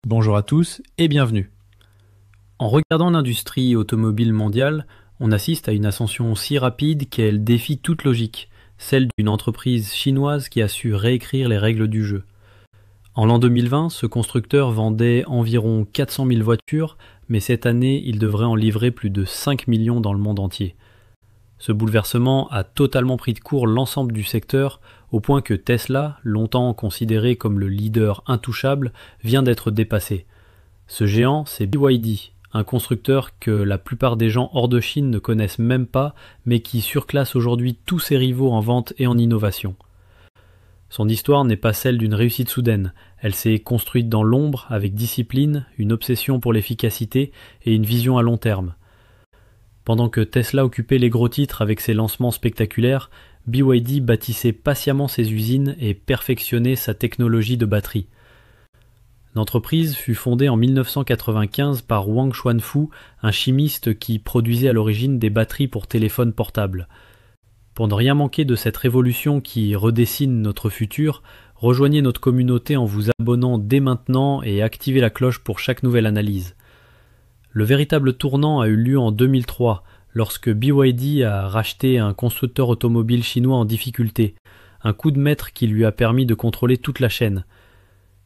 Bonjour à tous et bienvenue. En regardant l'industrie automobile mondiale, on assiste à une ascension si rapide qu'elle défie toute logique, celle d'une entreprise chinoise qui a su réécrire les règles du jeu. En l'an 2020, ce constructeur vendait environ 400 000 voitures, mais cette année, il devrait en livrer plus de 5 millions dans le monde entier. Ce bouleversement a totalement pris de court l'ensemble du secteur, au point que Tesla, longtemps considéré comme le leader intouchable, vient d'être dépassé. Ce géant, c'est BYD, un constructeur que la plupart des gens hors de Chine ne connaissent même pas, mais qui surclasse aujourd'hui tous ses rivaux en vente et en innovation. Son histoire n'est pas celle d'une réussite soudaine, elle s'est construite dans l'ombre avec discipline, une obsession pour l'efficacité et une vision à long terme. Pendant que Tesla occupait les gros titres avec ses lancements spectaculaires, BYD bâtissait patiemment ses usines et perfectionnait sa technologie de batterie. L'entreprise fut fondée en 1995 par Wang Chuanfu, un chimiste qui produisait à l'origine des batteries pour téléphones portables. Pour ne rien manquer de cette révolution qui redessine notre futur, rejoignez notre communauté en vous abonnant dès maintenant et activez la cloche pour chaque nouvelle analyse. Le véritable tournant a eu lieu en 2003, lorsque BYD a racheté un constructeur automobile chinois en difficulté, un coup de maître qui lui a permis de contrôler toute la chaîne.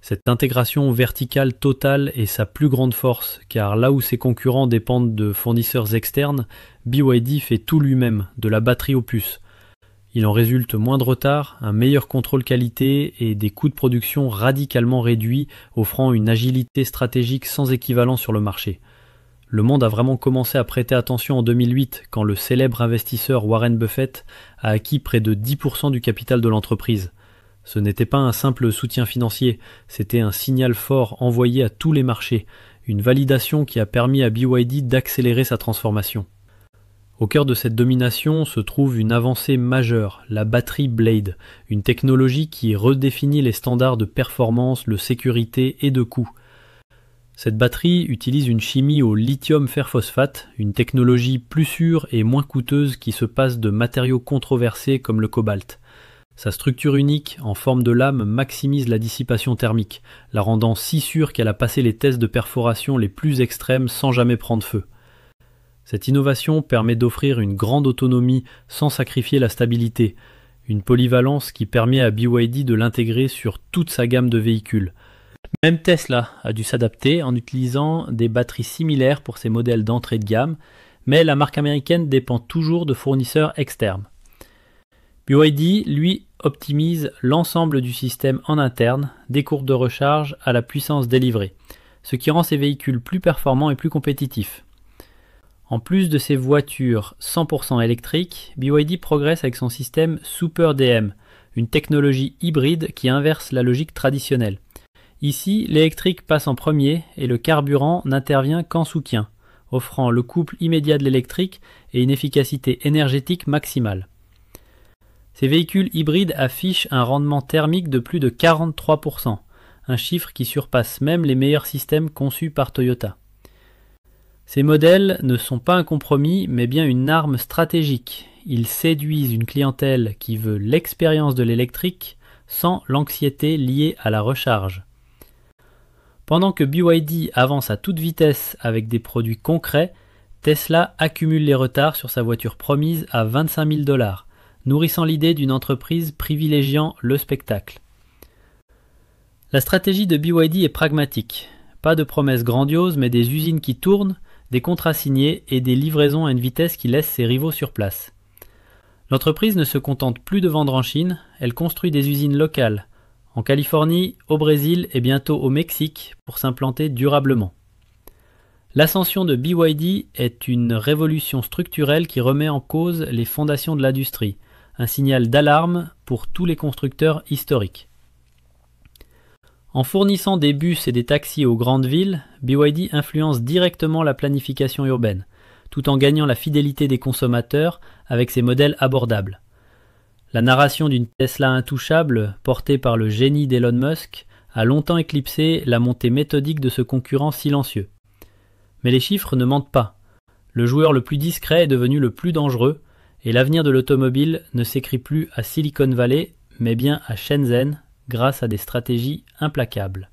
Cette intégration verticale totale est sa plus grande force, car là où ses concurrents dépendent de fournisseurs externes, BYD fait tout lui-même, de la batterie aux puces. Il en résulte moins de retard, un meilleur contrôle qualité et des coûts de production radicalement réduits, offrant une agilité stratégique sans équivalent sur le marché. Le monde a vraiment commencé à prêter attention en 2008, quand le célèbre investisseur Warren Buffett a acquis près de 10% du capital de l'entreprise. Ce n'était pas un simple soutien financier, c'était un signal fort envoyé à tous les marchés, une validation qui a permis à BYD d'accélérer sa transformation. Au cœur de cette domination se trouve une avancée majeure, la batterie Blade, une technologie qui redéfinit les standards de performance, de sécurité et de coût. Cette batterie utilise une chimie au lithium fer phosphate, une technologie plus sûre et moins coûteuse qui se passe de matériaux controversés comme le cobalt. Sa structure unique, en forme de lame, maximise la dissipation thermique, la rendant si sûre qu'elle a passé les tests de perforation les plus extrêmes sans jamais prendre feu. Cette innovation permet d'offrir une grande autonomie sans sacrifier la stabilité, une polyvalence qui permet à BYD de l'intégrer sur toute sa gamme de véhicules. Même Tesla a dû s'adapter en utilisant des batteries similaires pour ses modèles d'entrée de gamme, mais la marque américaine dépend toujours de fournisseurs externes. BYD, lui, optimise l'ensemble du système en interne, des courbes de recharge à la puissance délivrée, ce qui rend ses véhicules plus performants et plus compétitifs. En plus de ses voitures 100% électriques, BYD progresse avec son système Super DM, une technologie hybride qui inverse la logique traditionnelle. Ici, l'électrique passe en premier et le carburant n'intervient qu'en soutien, offrant le couple immédiat de l'électrique et une efficacité énergétique maximale. Ces véhicules hybrides affichent un rendement thermique de plus de 43%, un chiffre qui surpasse même les meilleurs systèmes conçus par Toyota. Ces modèles ne sont pas un compromis, mais bien une arme stratégique. Ils séduisent une clientèle qui veut l'expérience de l'électrique sans l'anxiété liée à la recharge. Pendant que BYD avance à toute vitesse avec des produits concrets, Tesla accumule les retards sur sa voiture promise à 25 000 $, nourrissant l'idée d'une entreprise privilégiant le spectacle. La stratégie de BYD est pragmatique. Pas de promesses grandioses, mais des usines qui tournent, des contrats signés et des livraisons à une vitesse qui laisse ses rivaux sur place. L'entreprise ne se contente plus de vendre en Chine, elle construit des usines locales, en Californie, au Brésil et bientôt au Mexique pour s'implanter durablement. L'ascension de BYD est une révolution structurelle qui remet en cause les fondations de l'industrie, un signal d'alarme pour tous les constructeurs historiques. En fournissant des bus et des taxis aux grandes villes, BYD influence directement la planification urbaine, tout en gagnant la fidélité des consommateurs avec ses modèles abordables. La narration d'une Tesla intouchable, portée par le génie d'Elon Musk, a longtemps éclipsé la montée méthodique de ce concurrent silencieux. Mais les chiffres ne mentent pas. Le joueur le plus discret est devenu le plus dangereux, et l'avenir de l'automobile ne s'écrit plus à Silicon Valley, mais bien à Shenzhen, grâce à des stratégies implacables.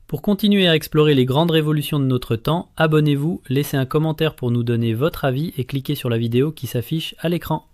Pour continuer à explorer les grandes révolutions de notre temps, abonnez-vous, laissez un commentaire pour nous donner votre avis et cliquez sur la vidéo qui s'affiche à l'écran.